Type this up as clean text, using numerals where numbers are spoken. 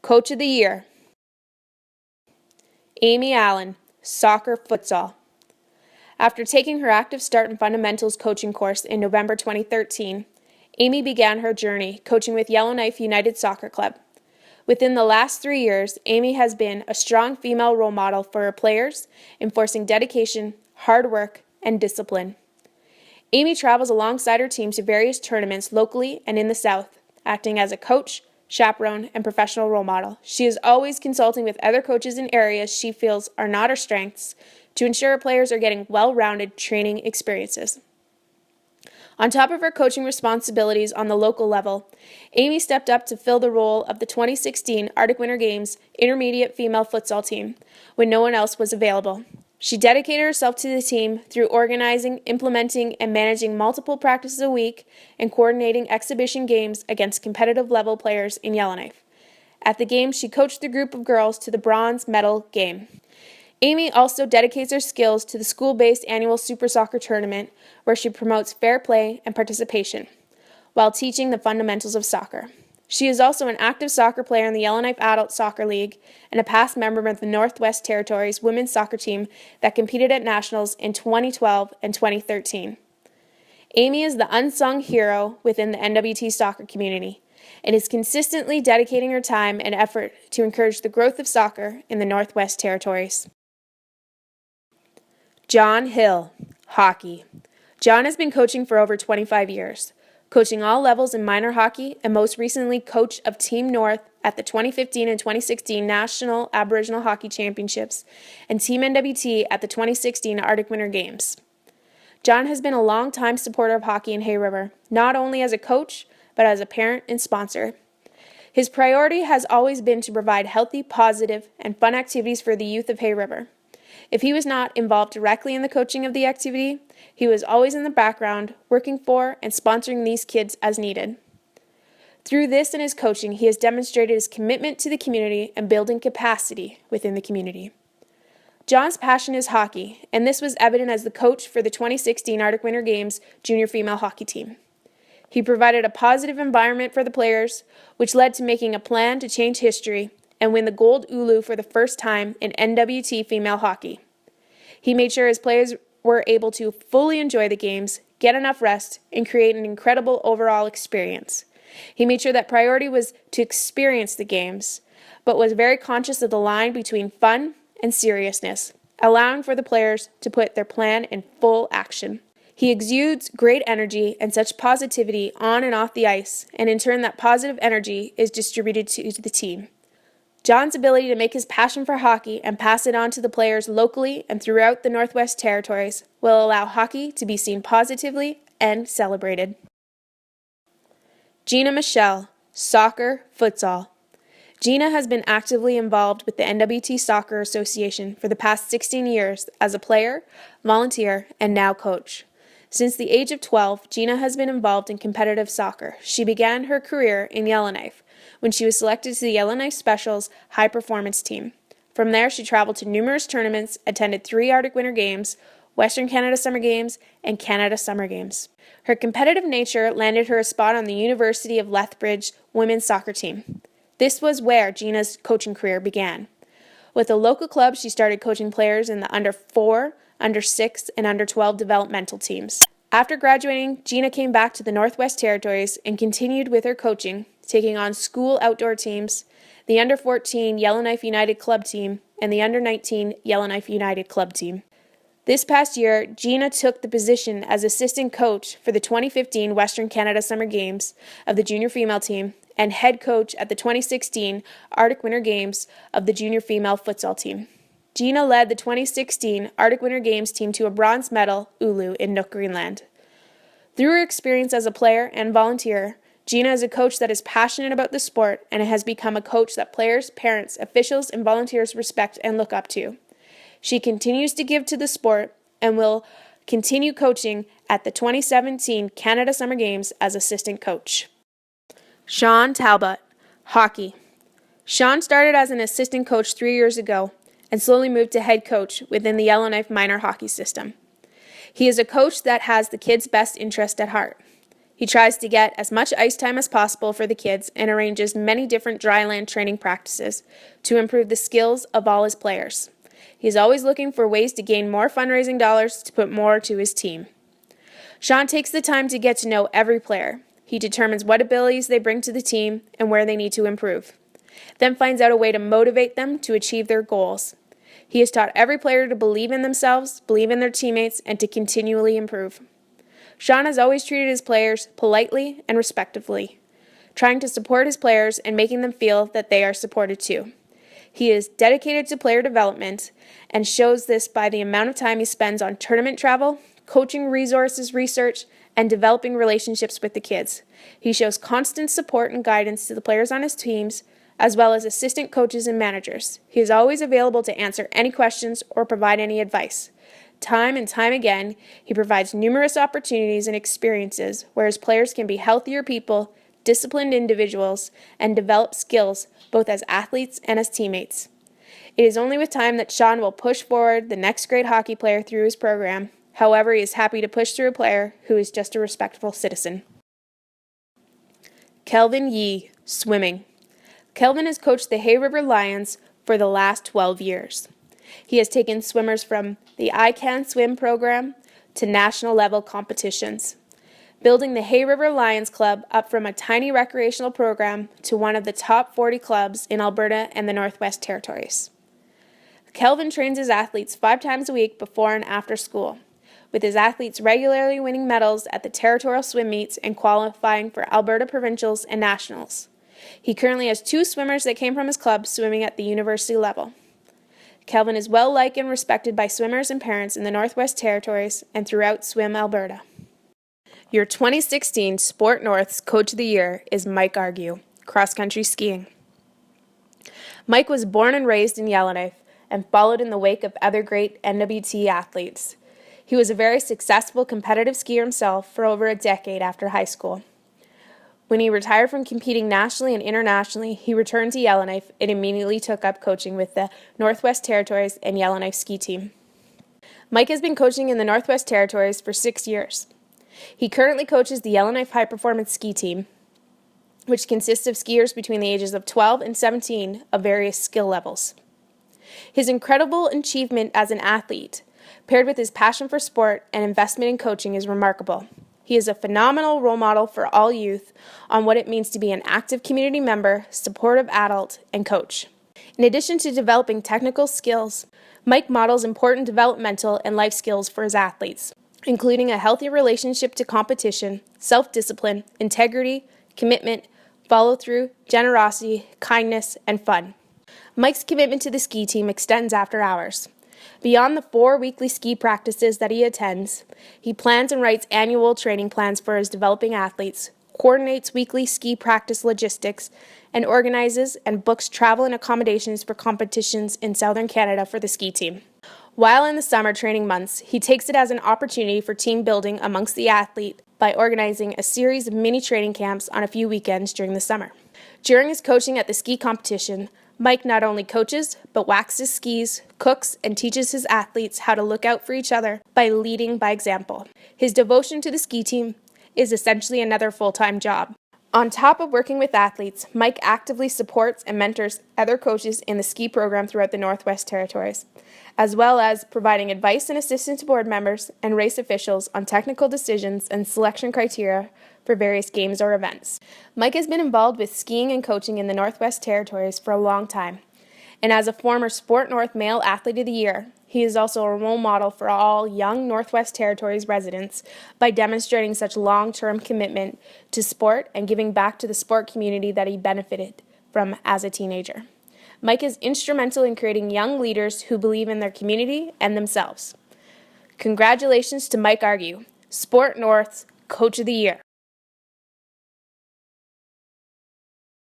Coach of the Year, Amy Allan, Soccer Futsal. After taking her active start in fundamentals coaching course in November 2013, Amy began her journey coaching with Yellowknife United Soccer Club. Within the last 3 years, Amy has been a strong female role model for her players, enforcing dedication, hard work, and discipline. Amy travels alongside her team to various tournaments locally and in the South, acting as a coach, chaperone, and professional role model. She is always consulting with other coaches in areas she feels are not her strengths to ensure her players are getting well-rounded training experiences. On top of her coaching responsibilities on the local level, Amy stepped up to fill the role of the 2016 Arctic Winter Games intermediate female futsal team when no one else was available. She dedicated herself to the team through organizing, implementing, and managing multiple practices a week and coordinating exhibition games against competitive level players in Yellowknife. At the games, she coached the group of girls to the bronze medal game. Amy also dedicates her skills to the school-based annual Super Soccer tournament, where she promotes fair play and participation, while teaching the fundamentals of soccer. She is also an active soccer player in the Yellowknife Adult Soccer League and a past member of the Northwest Territories women's soccer team that competed at nationals in 2012 and 2013. Amy is the unsung hero within the NWT soccer community and is consistently dedicating her time and effort to encourage the growth of soccer in the Northwest Territories. John Hill, Hockey. John has been coaching for over 25 years, coaching all levels in minor hockey and most recently coach of Team North at the 2015 and 2016 National Aboriginal Hockey Championships and Team NWT at the 2016 Arctic Winter Games. John has been a long-time supporter of hockey in Hay River, not only as a coach, but as a parent and sponsor. His priority has always been to provide healthy, positive, and fun activities for the youth of Hay River. If he was not involved directly in the coaching of the activity, he was always in the background, working for and sponsoring these kids as needed. Through this and his coaching, he has demonstrated his commitment to the community and building capacity within the community. John's passion is hockey, and this was evident as the coach for the 2016 Arctic Winter Games junior female hockey team. He provided a positive environment for the players, which led to making a plan to change history and win the Gold Ulu for the first time in NWT female hockey. He made sure his players were able to fully enjoy the games, get enough rest, and create an incredible overall experience. He made sure that priority was to experience the games, but was very conscious of the line between fun and seriousness, allowing for the players to put their plan in full action. He exudes great energy and such positivity on and off the ice, and in turn that positive energy is distributed to the team. John's ability to make his passion for hockey and pass it on to the players locally and throughout the Northwest Territories will allow hockey to be seen positively and celebrated. Gina Michel, Soccer Futsal. Gina has been actively involved with the NWT Soccer Association for the past 16 years as a player, volunteer, and now coach. Since the age of 12, Gina has been involved in competitive soccer. She began her career in Yellowknife when she was selected to the Yellowknife Specials High Performance Team. From there, she traveled to numerous tournaments, attended 3 Arctic Winter Games, Western Canada Summer Games, and Canada Summer Games. Her competitive nature landed her a spot on the University of Lethbridge women's soccer team. This was where Gina's coaching career began. With a local club, she started coaching players in the under 4, under 6, and under 12 developmental teams. After graduating, Gina came back to the Northwest Territories and continued with her coaching, taking on school outdoor teams, the under 14 Yellowknife United Club team, and the under 19 Yellowknife United Club team. This past year, Gina took the position as assistant coach for the 2015 Western Canada Summer Games of the junior female team and head coach at the 2016 Arctic Winter Games of the junior female futsal team. Gina led the 2016 Arctic Winter Games team to a bronze medal Ulu in Nook, Greenland. Through her experience as a player and volunteer, Gina is a coach that is passionate about the sport and has become a coach that players, parents, officials, and volunteers respect and look up to. She continues to give to the sport and will continue coaching at the 2017 Canada Summer Games as assistant coach. Shawn Talbot, Hockey. Shawn started as an assistant coach 3 years ago and slowly moved to head coach within the Yellowknife minor hockey system. He is a coach that has the kids' best interest at heart. He tries to get as mumuch ice time as possible for the kids and arranges many different dryland training practices to improve the skills of all his players. He is always looking for ways to gain more fundraising dollars to put more to his team. Shawn takes the time to get to know every player. He determines what abilities they bring to the team and where they need to improve, then finds out a way to motivate them to achieve their goals. He has taught every player to believe in themselves, believe in their teammates, and to continually improve. Shawn has always treated his players politely and respectfully, trying to support his players and making them feel that they are supported too. He is dedicated to player development and shows this by the amount of time he spends on tournament travel, coaching resources research, and developing relationships with the kids. He shows constant support and guidance to the players on his teams, as well as assistant coaches and managers. He is always available to answer any questions or provide any advice. Time and time again, he provides numerous opportunities and experiences where his players can be healthier people, disciplined individuals, and develop skills both as athletes and as teammates. It is only with time that Shawn will push forward the next great hockey player through his program. However, he is happy to push through a player who is just a respectful citizen. Kelvin Yee Swimming. Kelvin has coached the Hay River Lions for the last 12 years. He has taken swimmers from the I Can Swim program to national level competitions, building the Hay River Lions Club up from a tiny recreational program to one of the top 40 clubs in Alberta and the Northwest Territories. Kelvin trains his athletes 5 times a week before and after school, with his athletes regularly winning medals at the territorial swim meets and qualifying for Alberta provincials and nationals. He currently has 2 swimmers that came from his club swimming at the university level. Kelvin is well liked and respected by swimmers and parents in the Northwest Territories and throughout Swim Alberta. Your 2016 Sport North's Coach of the Year is Mike Argue, cross-country skiing. Mike was born and raised in Yellowknife and followed in the wake of other great NWT athletes. He was a very successful competitive skier himself for over a decade after high school. When he retired from competing nationally and internationally, he returned to Yellowknife and immediately took up coaching with the Northwest Territories and Yellowknife ski team. Mike has been coaching in the Northwest Territories for 6 years. He currently coaches the Yellowknife High Performance Ski Team, which consists of skiers between the ages of 12 and 17 of various skill levels. His incredible achievement as an athlete, paired with his passion for sport and investment in coaching, is remarkable. He is a phenomenal role model for all youth on what it means to be an active community member, supportive adult, and coach. In addition to developing technical skills, Mike models important developmental and life skills for his athletes, including a healthy relationship to competition, self-discipline, integrity, commitment, follow-through, generosity, kindness, and fun. Mike's commitment to the ski team extends after hours. Beyond the 4 weekly ski practices that he attends, he plans and writes annual training plans for his developing athletes, coordinates weekly ski practice logistics, and organizes and books travel and accommodations for competitions in southern Canada for the ski team. While in the summer training months, he takes it as an opportunity for team building amongst the athlete by organizing a series of mini training camps on a few weekends during the summer. During his coaching at the ski competition, Mike not only coaches, but waxes skis, cooks, and teaches his athletes how to look out for each other by leading by example. His devotion to the ski team is essentially another full-time job. On top of working with athletes, Mike actively supports and mentors other coaches in the ski program throughout the Northwest Territories, as well as providing advice and assistance to board members and race officials on technical decisions and selection criteria for various games or events. Mike has been involved with skiing and coaching in the Northwest Territories for a long time, and as a former Sport North Male Athlete of the Year, he is also a role model for all young Northwest Territories residents by demonstrating such long-term commitment to sport and giving back to the sport community that he benefited from as a teenager. Mike is instrumental in creating young leaders who believe in their community and themselves. Congratulations to Mike Argue, Sport North's Coach of the Year.